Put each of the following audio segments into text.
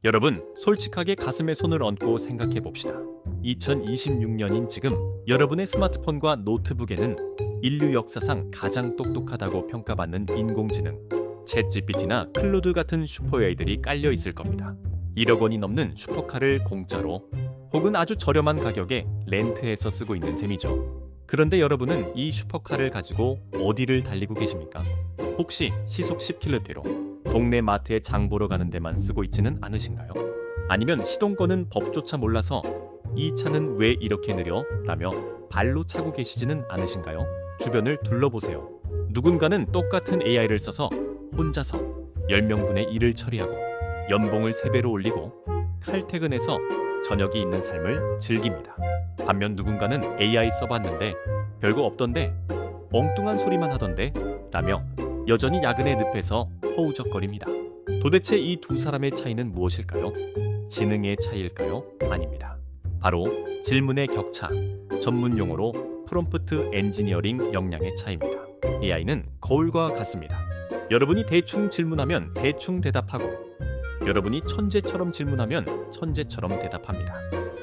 여러분, 솔직하게 가슴에 손을 얹고 생각해 봅시다. 2026년인 지금 여러분의 스마트폰과 노트북에는 인류 역사상 가장 똑똑하다고 평가받는 인공지능, 챗GPT나 클로드 같은 슈퍼 AI들이 깔려 있을 겁니다. 1억 원이 넘는 슈퍼카를 공짜로 혹은 아주 저렴한 가격에 렌트해서 쓰고 있는 셈이죠. 그런데 여러분은 이 슈퍼카를 가지고 어디를 달리고 계십니까? 혹시 시속 10km대로 동네 마트에 장 보러 가는 데만 쓰고 있지는 않으신가요? 아니면 시동거는 법조차 몰라서 이 차는 왜 이렇게 느려? 라며 발로 차고 계시지는 않으신가요? 주변을 둘러보세요. 누군가는 똑같은 AI를 써서 혼자서 10명분의 일을 처리하고 연봉을 3배로 올리고 칼퇴근해서 저녁이 있는 삶을 즐깁니다. 반면 누군가는 AI 써봤는데 별거 없던데, 엉뚱한 소리만 하던데 라며 여전히 야근의 늪에서 허우적거립니다. 도대체 이 두 사람의 차이는 무엇일까요? 지능의 차이일까요? 아닙니다. 바로 질문의 격차, 전문 용어로 프롬프트 엔지니어링 역량의 차이입니다. AI는 거울과 같습니다. 여러분이 대충 질문하면 대충 대답하고, 여러분이 천재처럼 질문하면 천재처럼 대답합니다.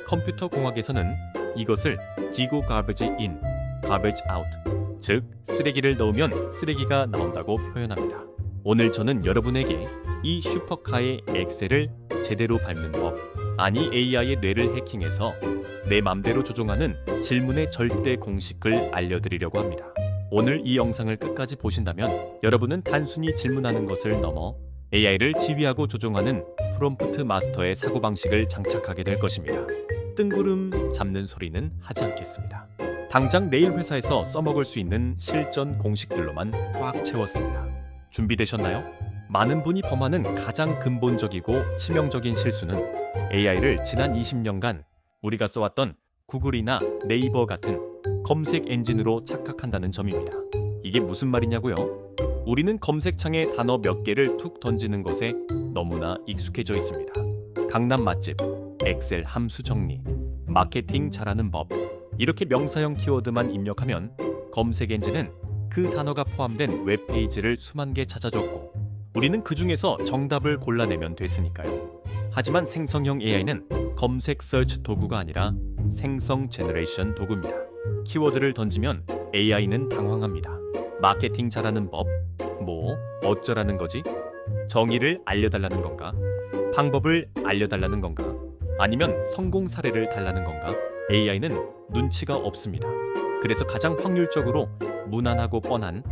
컴퓨터 공학에서는 이것을 디고 garbage in, garbage out, 즉 쓰레기를 넣으면 쓰레기가 나온다고 표현합니다. 오늘 저는 여러분에게 이 슈퍼카의 엑셀을 제대로 밟는 법, 아니 AI의 뇌를 해킹해서 내 맘대로 조종하는 질문의 절대 공식을 알려드리려고 합니다. 오늘 이 영상을 끝까지 보신다면 여러분은 단순히 질문하는 것을 넘어 AI를 지휘하고 조종하는 프롬프트 마스터의 사고방식을 장착하게 될 것입니다. 뜬구름 잡는 소리는 하지 않겠습니다. 당장 내일 회사에서 써먹을 수 있는 실전 공식들로만 꽉 채웠습니다. 준비되셨나요? 많은 분이 범하는 가장 근본적이고 치명적인 실수는 AI를 지난 20년간 우리가 써왔던 구글이나 네이버 같은 검색 엔진으로 착각한다는 점입니다. 이게 무슨 말이냐고요? 우리는 검색창에 단어 몇 개를 툭 던지는 것에 너무나 익숙해져 있습니다. 강남 맛집, 엑셀 함수 정리, 마케팅 잘하는 법, 이렇게 명사형 키워드만 입력하면 검색 엔진은 그 단어가 포함된 웹페이지를 수만 개 찾아줬고 우리는 그 중에서 정답을 골라내면 됐으니까요. 하지만 생성형 AI는 검색 서치 도구가 아니라 생성 제너레이션 도구입니다. 키워드를 던지면 AI는 당황합니다. 마케팅 잘하는 법, 뭐 어쩌라는 거지? 정의를 알려달라는 건가? 방법을 알려달라는 건가? 아니면 성공 사례를 달라는 건가? AI는 눈치가 없습니다. 그래서 가장 확률적으로 무난하고 뻔한,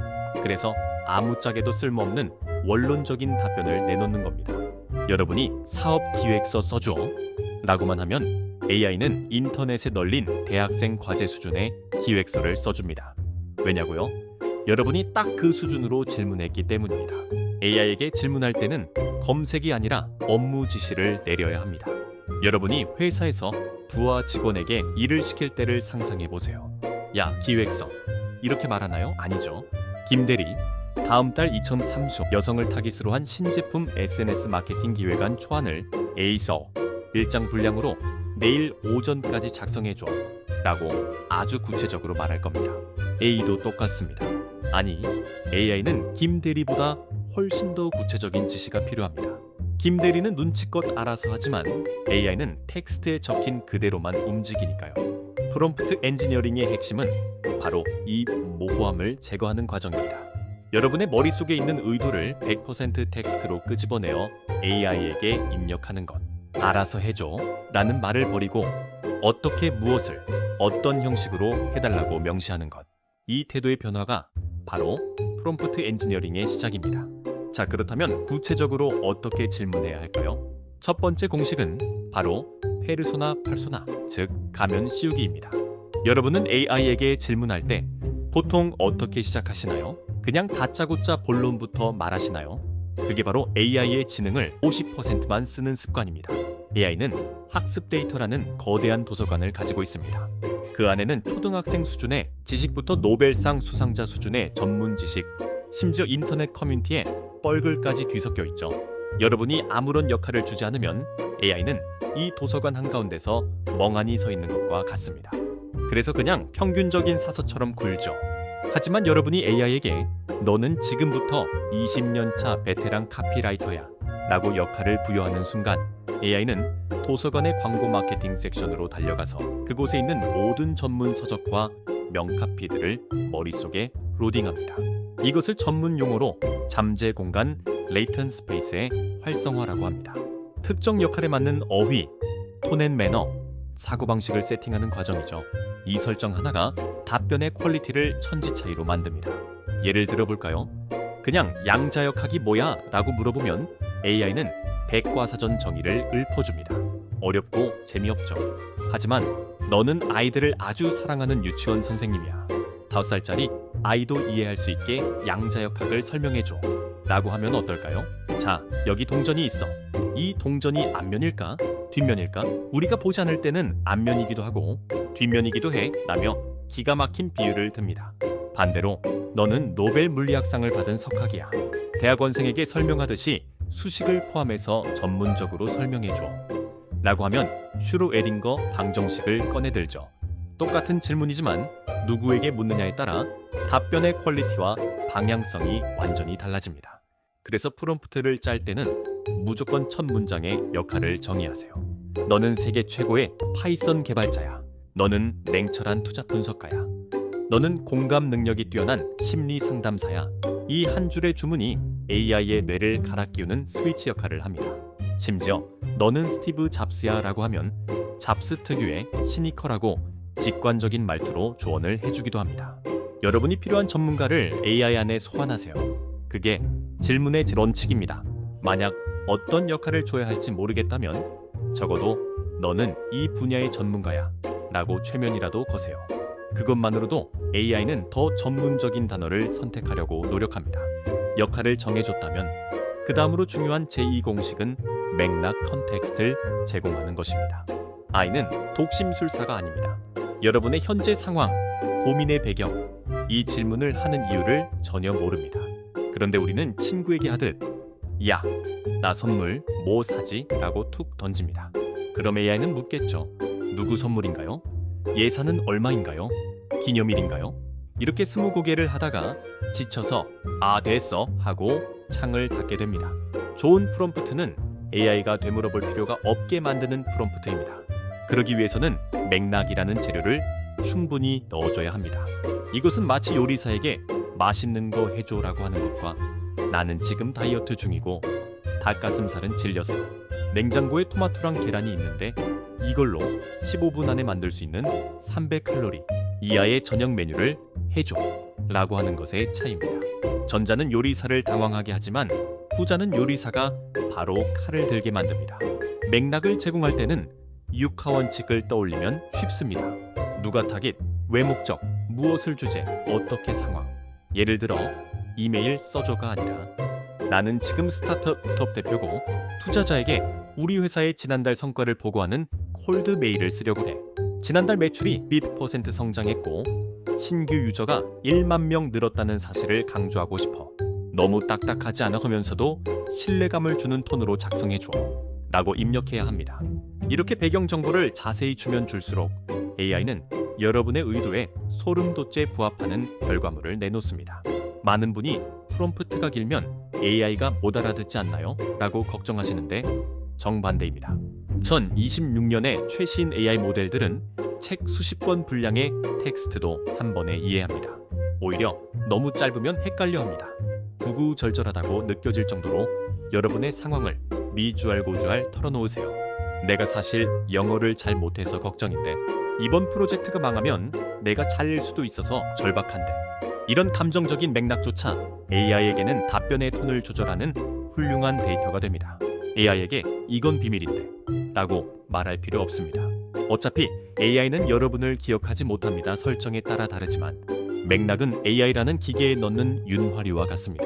그래서 아무짝에도 쓸모없는 원론적인 답변을 내놓는 겁니다. 여러분이 사업 기획서 써줘 라고만 하면 AI는 인터넷에 널린 대학생 과제 수준의 기획서를 써줍니다. 왜냐고요? 여러분이 딱 그 수준으로 질문했기 때문입니다. AI에게 질문할 때는 검색이 아니라 업무 지시를 내려야 합니다. 여러분이 회사에서 부하 직원에게 일을 시킬 때를 상상해 보세요. 야, 기획서. 이렇게 말하나요? 아니죠. 김대리, 다음 달 2003수 여성을 타깃으로 한 신제품 SNS 마케팅 기획안 초안을 A서 일장 분량으로 내일 오전까지 작성해줘 라고 아주 구체적으로 말할 겁니다. A도 똑같습니다. 아니, AI는 김대리보다 훨씬 더 구체적인 지시가 필요합니다. 김대리는 눈치껏 알아서 하지만 AI는 텍스트에 적힌 그대로만 움직이니까요. 프롬프트 엔지니어링의 핵심은 바로 이 모호함을 제거하는 과정입니다. 여러분의 머릿속에 있는 의도를 100% 텍스트로 끄집어내어 AI에게 입력하는 것. 알아서 해줘 라는 말을 버리고 어떻게 무엇을 어떤 형식으로 해달라고 명시하는 것. 이 태도의 변화가 바로 프롬프트 엔지니어링의 시작입니다. 자, 그렇다면 구체적으로 어떻게 질문해야 할까요? 첫 번째 공식은 바로 페르소나 팔소나, 즉 가면 씌우기입니다. 여러분은 AI에게 질문할 때 보통 어떻게 시작하시나요? 그냥 다짜고짜 본론부터 말하시나요? 그게 바로 AI의 지능을 50%만 쓰는 습관입니다. AI는 학습 데이터라는 거대한 도서관을 가지고 있습니다. 그 안에는 초등학생 수준의 지식부터 노벨상 수상자 수준의 전문 지식, 심지어 인터넷 커뮤니티에 뻘글까지 뒤섞여 있죠. 여러분이 아무런 역할을 주지 않으면 AI는 이 도서관 한가운데서 멍하니 서 있는 것과 같습니다. 그래서 그냥 평균적인 사서처럼 굴죠. 하지만 여러분이 AI에게 너는 지금부터 20년 차 베테랑 카피라이터야 라고 역할을 부여하는 순간 AI는 도서관의 광고 마케팅 섹션으로 달려가서 그곳에 있는 모든 전문 서적과 명카피들을 머릿속에 로딩합니다. 이것을 전문 용어로 잠재 공간 레이턴 스페이스의 활성화라고 합니다. 특정 역할에 맞는 어휘, 톤 앤 매너, 사고방식을 세팅하는 과정이죠. 이 설정 하나가 답변의 퀄리티를 천지 차이로 만듭니다. 예를 들어볼까요? 그냥 양자역학이 뭐야? 라고 물어보면 AI는 백과사전 정의를 읊어줍니다. 어렵고 재미없죠. 하지만 너는 아이들을 아주 사랑하는 유치원 선생님이야. 5살짜리 아이도 이해할 수 있게 양자역학을 설명해줘. 라고 하면 어떨까요? 자, 여기 동전이 있어. 이 동전이 앞면일까? 뒷면일까? 우리가 보지 않을 때는 앞면이기도 하고 뒷면이기도 해. 라며 기가 막힌 비유를 듭니다. 반대로 너는 노벨 물리학상을 받은 석학이야. 대학원생에게 설명하듯이 수식을 포함해서 전문적으로 설명해줘. 라고 하면 슈로에딩거 방정식을 꺼내들죠. 똑같은 질문이지만 누구에게 묻느냐에 따라 답변의 퀄리티와 방향성이 완전히 달라집니다. 그래서 프롬프트를 짤 때는 무조건 첫 문장의 역할을 정의하세요. 너는 세계 최고의 파이썬 개발자야. 너는 냉철한 투자 분석가야. 너는 공감 능력이 뛰어난 심리 상담사야. 이 한 줄의 주문이 AI의 뇌를 갈아 끼우는 스위치 역할을 합니다. 심지어 너는 스티브 잡스야 라고 하면 잡스 특유의 시니컬하고 직관적인 말투로 조언을 해주기도 합니다. 여러분이 필요한 전문가를 AI 안에 소환하세요. 그게 질문의 원칙입니다. 만약 어떤 역할을 줘야 할지 모르겠다면 적어도 너는 이 분야의 전문가야 라고 최면이라도 거세요. 그것만으로도 AI는 더 전문적인 단어를 선택하려고 노력합니다. 역할을 정해줬다면 그 다음으로 중요한 제2공식은 맥락 컨텍스트를 제공하는 것입니다. I는 독심술사가 아닙니다. 여러분의 현재 상황, 고민의 배경, 이 질문을 하는 이유를 전혀 모릅니다. 그런데 우리는 친구에게 하듯 야, 나 선물 뭐 사지? 라고 툭 던집니다. 그럼 AI는 묻겠죠. 누구 선물인가요? 예산은 얼마인가요? 기념일인가요? 이렇게 스무고개를 하다가 지쳐서 아 됐어 하고 창을 닫게 됩니다. 좋은 프롬프트는 AI가 되물어볼 필요가 없게 만드는 프롬프트입니다. 그러기 위해서는 맥락이라는 재료를 충분히 넣어줘야 합니다. 이것은 마치 요리사에게 맛있는 거 해줘라고 하는 것과 나는 지금 다이어트 중이고 닭가슴살은 질렸어. 냉장고에 토마토랑 계란이 있는데 이걸로 15분 안에 만들 수 있는 300칼로리 이하의 저녁 메뉴를 해줘 라고 하는 것의 차이입니다. 전자는 요리사를 당황하게 하지만 후자는 요리사가 바로 칼을 들게 만듭니다. 맥락을 제공할 때는 육하 원칙을 떠올리면 쉽습니다. 누가 타깃, 왜 목적, 무엇을 주제, 어떻게 상황. 예를 들어 이메일 써줘가 아니라 나는 지금 스타트업 대표고 투자자에게 우리 회사의 지난달 성과를 보고하는 콜드 메일을 쓰려고 해. 지난달 매출이 12% 성장했고 신규 유저가 1만 명 늘었다는 사실을 강조하고 싶어. 너무 딱딱하지 않아 하면서도 신뢰감을 주는 톤으로 작성해줘 라고 입력해야 합니다. 이렇게 배경 정보를 자세히 주면 줄수록 AI는 여러분의 의도에 소름 돋게 부합하는 결과물을 내놓습니다. 많은 분이 프롬프트가 길면 AI가 못 알아듣지 않나요? 라고 걱정하시는데 정반대입니다. 2026년의 최신 AI 모델들은 책 수십 권 분량의 텍스트도 한 번에 이해합니다. 오히려 너무 짧으면 헷갈려합니다. 구구절절하다고 느껴질 정도로 여러분의 상황을 미주알고주알 털어놓으세요. 내가 사실 영어를 잘 못해서 걱정인데 이번 프로젝트가 망하면 내가 잘릴 수도 있어서 절박한데. 이런 감정적인 맥락조차 AI에게는 답변의 톤을 조절하는 훌륭한 데이터가 됩니다. AI에게 이건 비밀인데 라고 말할 필요 없습니다. 어차피 AI는 여러분을 기억하지 못합니다. 설정에 따라 다르지만 맥락은 AI라는 기계에 넣는 윤활유와 같습니다.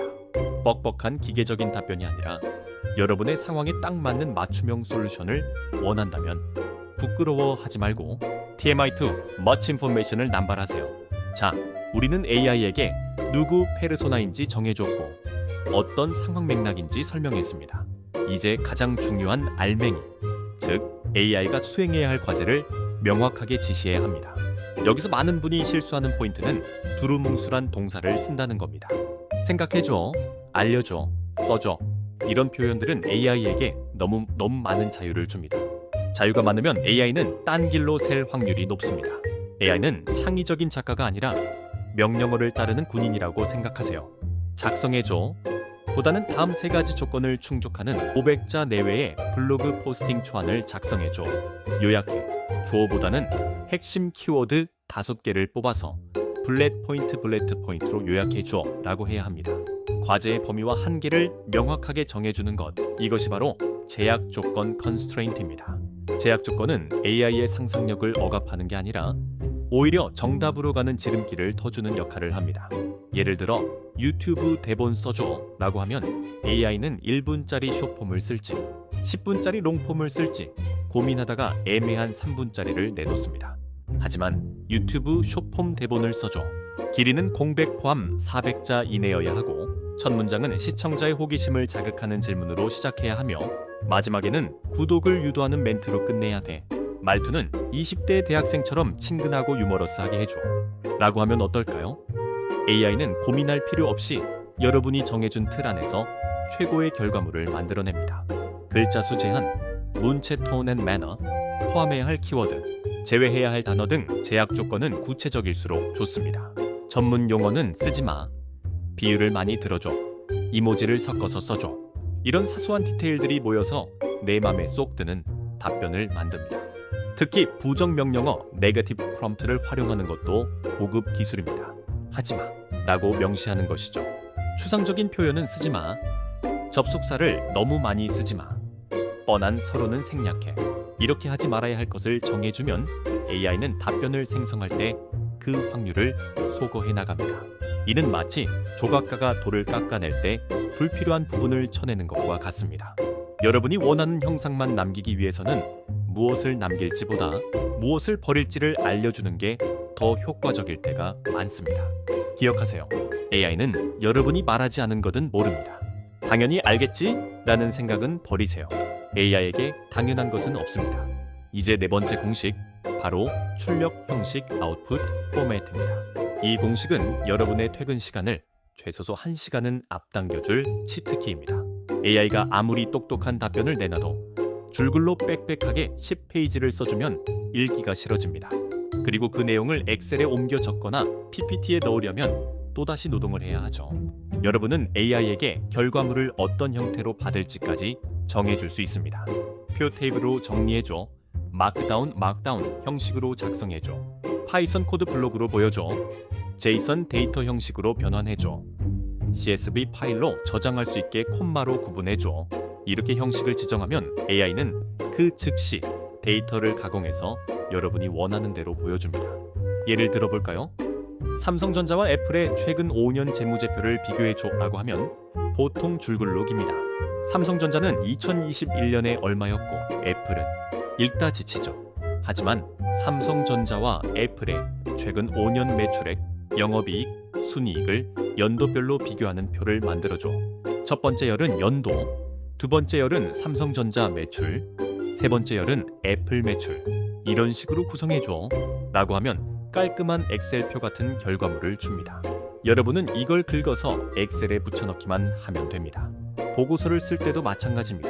뻑뻑한 기계적인 답변이 아니라 여러분의 상황에 딱 맞는 맞춤형 솔루션을 원한다면 부끄러워하지 말고 TMI2 Much Information을 남발하세요. 자, 우리는 AI에게 누구 페르소나인지 정해줬고 어떤 상황 맥락인지 설명했습니다. 이제 가장 중요한 알맹이, 즉 AI가 수행해야 할 과제를 명확하게 지시해야 합니다. 여기서 많은 분이 실수하는 포인트는 두루뭉술한 동사를 쓴다는 겁니다. 생각해줘, 알려줘, 써줘 이런 표현들은 AI에게 너무 많은 자유를 줍니다. 자유가 많으면 AI는 딴 길로 셀 확률이 높습니다. AI는 창의적인 작가가 아니라 명령어를 따르는 군인이라고 생각하세요. 작성해줘 보다는 다음 세 가지 조건을 충족하는 500자 내외의 블로그 포스팅 초안을 작성해줘. 요약해. 주어보다는 핵심 키워드 5개를 뽑아서 블렛 포인트로 요약해줘 라고 해야 합니다. 과제의 범위와 한계를 명확하게 정해주는 것, 이것이 바로 제약 조건 컨스트레인트입니다. 제약 조건은 AI의 상상력을 억압하는 게 아니라 오히려 정답으로 가는 지름길을 터주는 역할을 합니다. 예를 들어 유튜브 대본 써줘 라고 하면 AI는 1분짜리 숏폼을 쓸지 10분짜리 롱폼을 쓸지 고민하다가 애매한 3분짜리를 내놓습니다. 하지만 유튜브 숏폼 대본을 써줘. 길이는 공백 포함 400자 이내여야 하고 첫 문장은 시청자의 호기심을 자극하는 질문으로 시작해야 하며 마지막에는 구독을 유도하는 멘트로 끝내야 돼. 말투는 20대 대학생처럼 친근하고 유머러스하게 해줘 라고 하면 어떨까요? AI는 고민할 필요 없이 여러분이 정해준 틀 안에서 최고의 결과물을 만들어냅니다. 글자 수 제한, 문체 톤 앤 매너, 포함해야 할 키워드, 제외해야 할 단어 등 제약 조건은 구체적일수록 좋습니다. 전문 용어는 쓰지 마. 비유를 많이 들어줘. 이모지를 섞어서 써줘. 이런 사소한 디테일들이 모여서 내 맘에 쏙 드는 답변을 만듭니다. 특히 부정 명령어 네거티브 프롬프트를 활용하는 것도 고급 기술입니다. 하지마 라고 명시하는 것이죠. 추상적인 표현은 쓰지마. 접속사를 너무 많이 쓰지마. 뻔한 서로는 생략해. 이렇게 하지 말아야 할 것을 정해주면 AI는 답변을 생성할 때 그 확률을 소거해 나갑니다. 이는 마치 조각가가 돌을 깎아낼 때 불필요한 부분을 쳐내는 것과 같습니다. 여러분이 원하는 형상만 남기기 위해서는 무엇을 남길지보다 무엇을 버릴지를 알려주는 게 더 효과적일 때가 많습니다. 기억하세요. AI는 여러분이 말하지 않은 것은 모릅니다. 당연히 알겠지? 라는 생각은 버리세요. AI에게 당연한 것은 없습니다. 이제 네 번째 공식, 바로 출력 형식 아웃풋 포맷입니다. 이 공식은 여러분의 퇴근 시간을 최소소 1시간은 앞당겨줄 치트키입니다. AI가 아무리 똑똑한 답변을 내놔도 줄글로 빽빽하게 10페이지를 써주면 읽기가 싫어집니다. 그리고 그 내용을 엑셀에 옮겨 적거나 PPT에 넣으려면 또다시 노동을 해야 하죠. 여러분은 AI에게 결과물을 어떤 형태로 받을지까지 정해줄 수 있습니다. 표 테이블로 정리해줘. 마크다운 형식으로 작성해줘. 파이썬 코드 블록으로 보여줘. 제이선 데이터 형식으로 변환해줘. CSV 파일로 저장할 수 있게 콤마로 구분해줘. 이렇게 형식을 지정하면 AI는 그 즉시 데이터를 가공해서 여러분이 원하는 대로 보여줍니다. 예를 들어볼까요? 삼성전자와 애플의 최근 5년 재무제표를 비교해줘 라고 하면 보통 줄글로 깁니다. 삼성전자는 2021년에 얼마였고 애플은 읽다 지치죠. 하지만 삼성전자와 애플의 최근 5년 매출액, 영업이익, 순이익을 연도별로 비교하는 표를 만들어줘. 첫 번째 열은 연도, 두 번째 열은 삼성전자 매출, 세 번째 열은 애플 매출. 이런 식으로 구성해줘 라고 하면 깔끔한 엑셀표 같은 결과물을 줍니다. 여러분은 이걸 긁어서 엑셀에 붙여넣기만 하면 됩니다. 보고서를 쓸 때도 마찬가지입니다.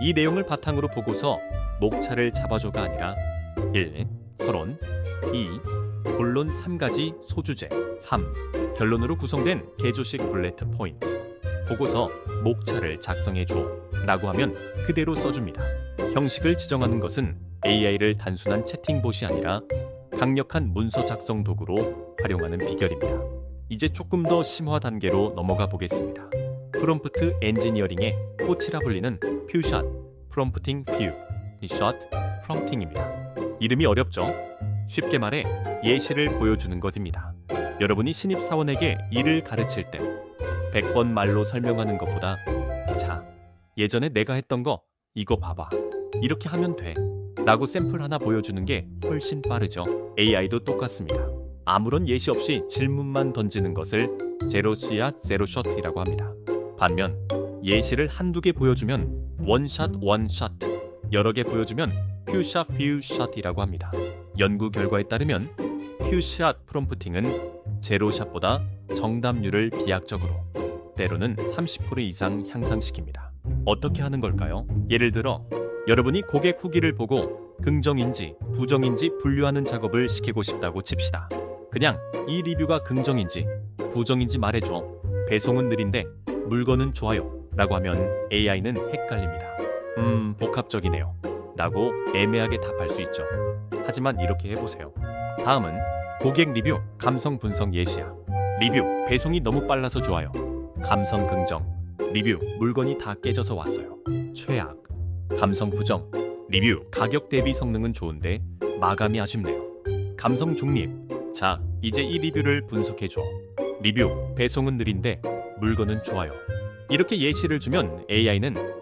이 내용을 바탕으로 보고서 목차를 잡아줘가 아니라 1. 서론 2. 본론 3가지 소주제 3. 결론으로 구성된 개조식 블레트 포인트. 보고서 목차를 작성해줘 라고 하면 그대로 써줍니다. 형식을 지정하는 것은 AI를 단순한 채팅봇이 아니라 강력한 문서 작성 도구로 활용하는 비결입니다. 이제 조금 더 심화 단계로 넘어가 보겠습니다. 프롬프트 엔지니어링의 꽃이라 불리는 퓨샷, 프롬프팅 퓨, 샷, 프롬프팅입니다. 이름이 어렵죠? 쉽게 말해 예시를 보여주는 것입니다. 여러분이 신입사원에게 일을 가르칠 때 100번 말로 설명하는 것보다 자, 예전에 내가 했던 거 이거 봐봐. 이렇게 하면 돼. 라고 샘플 하나 보여주는 게 훨씬 빠르죠. AI도 똑같습니다. 아무런 예시 없이 질문만 던지는 것을 제로샷 제로샷이라고 합니다. 반면 예시를 한두 개 보여주면 원샷 원샷, 여러 개 보여주면 퓨샷 퓨샷이라고 합니다. 연구 결과에 따르면 퓨샷 프롬프팅은 제로샷보다 정답률을 비약적으로 때로는 30% 이상 향상시킵니다. 어떻게 하는 걸까요? 예를 들어 여러분이 고객 후기를 보고 긍정인지 부정인지 분류하는 작업을 시키고 싶다고 칩시다. 그냥 이 리뷰가 긍정인지 부정인지 말해줘. 배송은 느린데 물건은 좋아요. 라고 하면 AI는 헷갈립니다. 복합적이네요. 라고 애매하게 답할 수 있죠. 하지만 이렇게 해보세요. 다음은 고객 리뷰 감성 분석 예시야. 리뷰 배송이 너무 빨라서 좋아요. 감성 긍정 리뷰 물건이 다 깨져서 왔어요. 최악 감성 부정 리뷰 가격 대비 성능은 좋은데 마감이 아쉽네요. 감성 중립 자 이제 이 리뷰를 분석해줘. 리뷰 배송은 느린데 물건은 좋아요. 이렇게 예시를 주면 AI는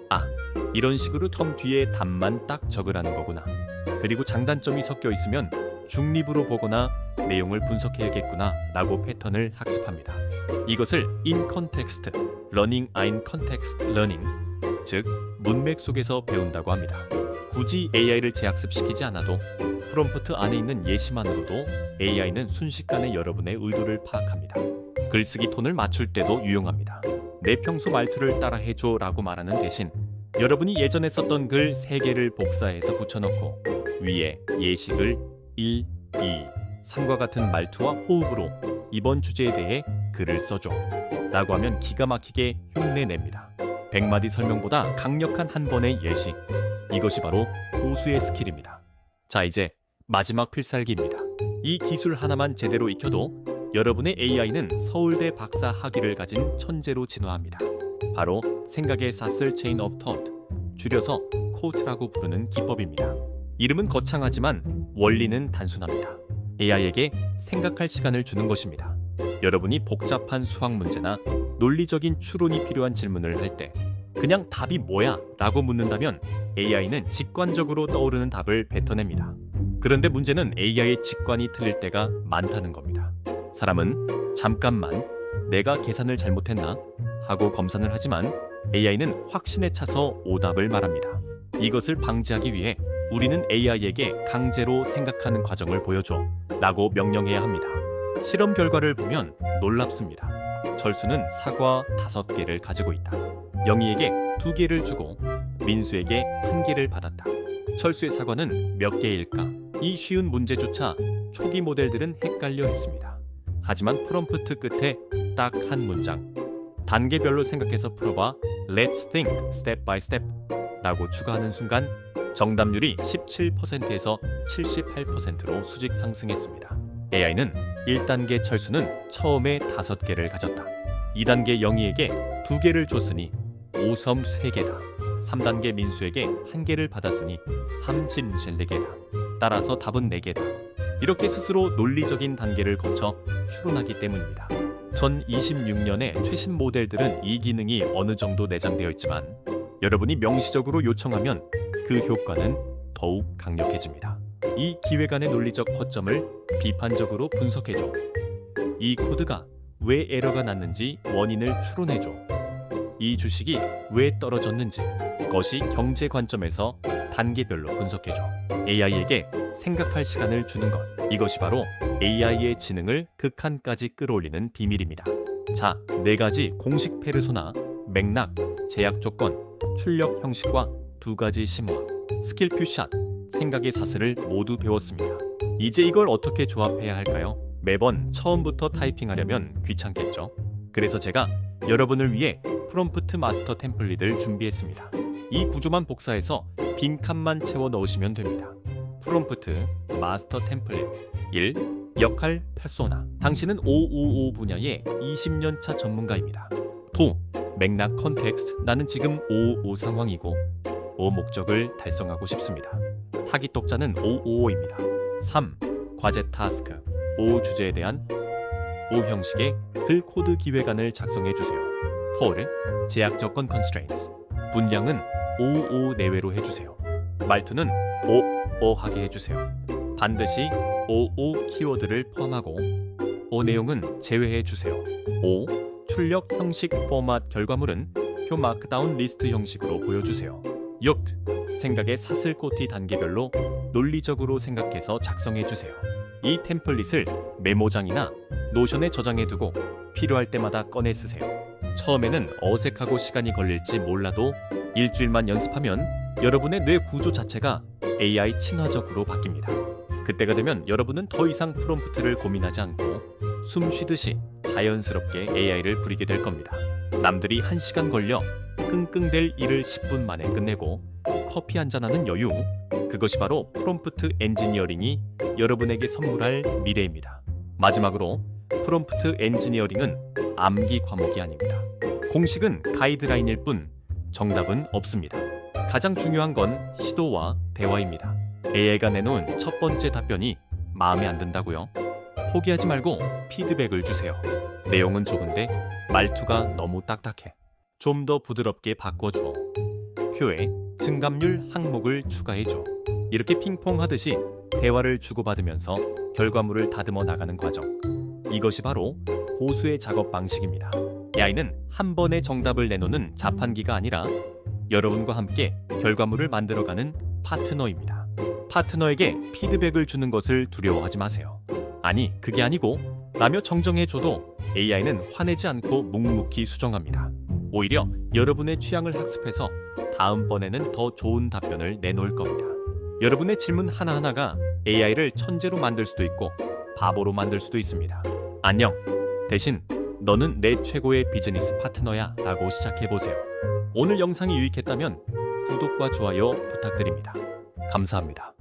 이런 식으로 텀 뒤에 답만 딱 적으라는 거구나. 그리고 장단점이 섞여 있으면 중립으로 보거나 내용을 분석해야겠구나 라고 패턴을 학습합니다. 이것을 in context learning, in context learning, 즉 문맥 속에서 배운다고 합니다. 굳이 AI를 재학습시키지 않아도 프롬프트 안에 있는 예시만으로도 AI는 순식간에 여러분의 의도를 파악합니다. 글쓰기 톤을 맞출 때도 유용합니다. 내 평소 말투를 따라해줘 라고 말하는 대신 여러분이 예전에 썼던 글 3개를 복사해서 붙여넣고 위에 예시글 1, 2, 3과 같은 말투와 호흡으로 이번 주제에 대해 글을 써줘 라고 하면 기가 막히게 흉내냅니다. 100마디 설명보다 강력한 한 번의 예시, 이것이 바로 고수의 스킬입니다. 자 이제 마지막 필살기입니다. 이 기술 하나만 제대로 익혀도 여러분의 AI는 서울대 박사 학위를 가진 천재로 진화합니다. 바로 생각의 사슬 체인 오브 톳, 줄여서 코트라고 부르는 기법입니다. 이름은 거창하지만 원리는 단순합니다. AI에게 생각할 시간을 주는 것입니다. 여러분이 복잡한 수학 문제나 논리적인 추론이 필요한 질문을 할 때 그냥 답이 뭐야? 라고 묻는다면 AI는 직관적으로 떠오르는 답을 뱉어냅니다. 그런데 문제는 AI의 직관이 틀릴 때가 많다는 겁니다. 사람은 잠깐만 내가 계산을 잘못했나? 하고 검산을 하지만 AI는 확신에 차서 오답을 말합니다. 이것을 방지하기 위해 우리는 AI에게 강제로 생각하는 과정을 보여줘 라고 명령해야 합니다. 실험 결과를 보면 놀랍습니다. 철수는 사과 5개를 가지고 있다. 영희에게 2개를 주고 민수에게 1개를 받았다. 철수의 사과는 몇 개일까? 이 쉬운 문제조차 초기 모델들은 헷갈려 했습니다. 하지만 프롬프트 끝에 딱 한 문장, 단계별로 생각해서 풀어봐 Let's think step by step 라고 추가하는 순간 정답률이 17%에서 78%로 수직 상승했습니다. AI는 1단계 철수는 처음에 5개를 가졌다. 2단계 영희에게 2개를 줬으니 5섬 3개다. 3단계 민수에게 1개를 받았으니 3진실 4개다. 따라서 답은 4개다. 이렇게 스스로 논리적인 단계를 거쳐 추론하기 때문입니다. 2026년의 최신 모델들은 이 기능이 어느 정도 내장되어 있지만 여러분이 명시적으로 요청하면 그 효과는 더욱 강력해집니다. 이 기획안의 논리적 허점을 비판적으로 분석해줘. 이 코드가 왜 에러가 났는지 원인을 추론해줘. 이 주식이 왜 떨어졌는지 그것이 경제 관점에서 단계별로 분석해줘. AI에게 생각할 시간을 주는 것, 이것이 바로 AI의 지능을 극한까지 끌어올리는 비밀입니다. 자, 4가지 공식 페르소나, 맥락, 제약 조건, 출력 형식과 2가지 심화, 스킬 퓨샷, 생각의 사슬을 모두 배웠습니다. 이제 이걸 어떻게 조합해야 할까요? 매번 처음부터 타이핑하려면 귀찮겠죠? 그래서 제가 여러분을 위해 프롬프트 마스터 템플릿을 준비했습니다. 이 구조만 복사해서 빈칸만 채워 넣으시면 됩니다. 프롬프트 마스터 템플릿 1. 역할 페르소나. 당신은 555 분야의 20년차 전문가입니다. 2. 맥락 컨텍스트. 나는 지금 555 상황이고 5 목적을 달성하고 싶습니다. 타깃 독자는 555입니다. 3. 과제 타스크. 5 주제에 대한 5 형식의 글 코드 기획안을 작성해 주세요. 4. 제약 조건 constraints. 분량은 55 내외로 해주세요. 말투는 오하게 해주세요. 반드시 55 키워드를 포함하고 5 내용은 제외해 주세요. 5. 출력 형식 포맷 결과물은 표 마크다운 리스트 형식으로 보여주세요. 6. 생각의 사슬코티 단계별로 논리적으로 생각해서 작성해 주세요. 이 템플릿을 메모장이나 노션에 저장해 두고 필요할 때마다 꺼내 쓰세요. 처음에는 어색하고 시간이 걸릴지 몰라도 일주일만 연습하면 여러분의 뇌 구조 자체가 AI 친화적으로 바뀝니다. 그때가 되면 여러분은 더 이상 프롬프트를 고민하지 않고 숨 쉬듯이 자연스럽게 AI를 부리게 될 겁니다. 남들이 1시간 걸려 끙끙댈 일을 10분 만에 끝내고 커피 한잔하는 여유, 그것이 바로 프롬프트 엔지니어링이 여러분에게 선물할 미래입니다. 마지막으로 프롬프트 엔지니어링은 암기 과목이 아닙니다. 공식은 가이드라인일 뿐 정답은 없습니다. 가장 중요한 건 시도와 대화입니다. AI가 내놓은 첫 번째 답변이 마음에 안 든다고요? 포기하지 말고 피드백을 주세요. 내용은 좋은데 말투가 너무 딱딱해. 좀 더 부드럽게 바꿔줘. 표에 증감률 항목을 추가해줘. 이렇게 핑퐁 하듯이 대화를 주고받으면서 결과물을 다듬어 나가는 과정. 이것이 바로 고수의 작업 방식입니다. AI는 한 번에 정답을 내놓는 자판기가 아니라 여러분과 함께 결과물을 만들어가는 파트너입니다. 파트너에게 피드백을 주는 것을 두려워하지 마세요. 아니, 그게 아니고 라며 정정해줘도 AI는 화내지 않고 묵묵히 수정합니다. 오히려 여러분의 취향을 학습해서 다음번에는 더 좋은 답변을 내놓을 겁니다. 여러분의 질문 하나하나가 AI를 천재로 만들 수도 있고 바보로 만들 수도 있습니다. 안녕. 대신 너는 내 최고의 비즈니스 파트너야 라고 시작해보세요. 오늘 영상이 유익했다면 구독과 좋아요 부탁드립니다. 감사합니다.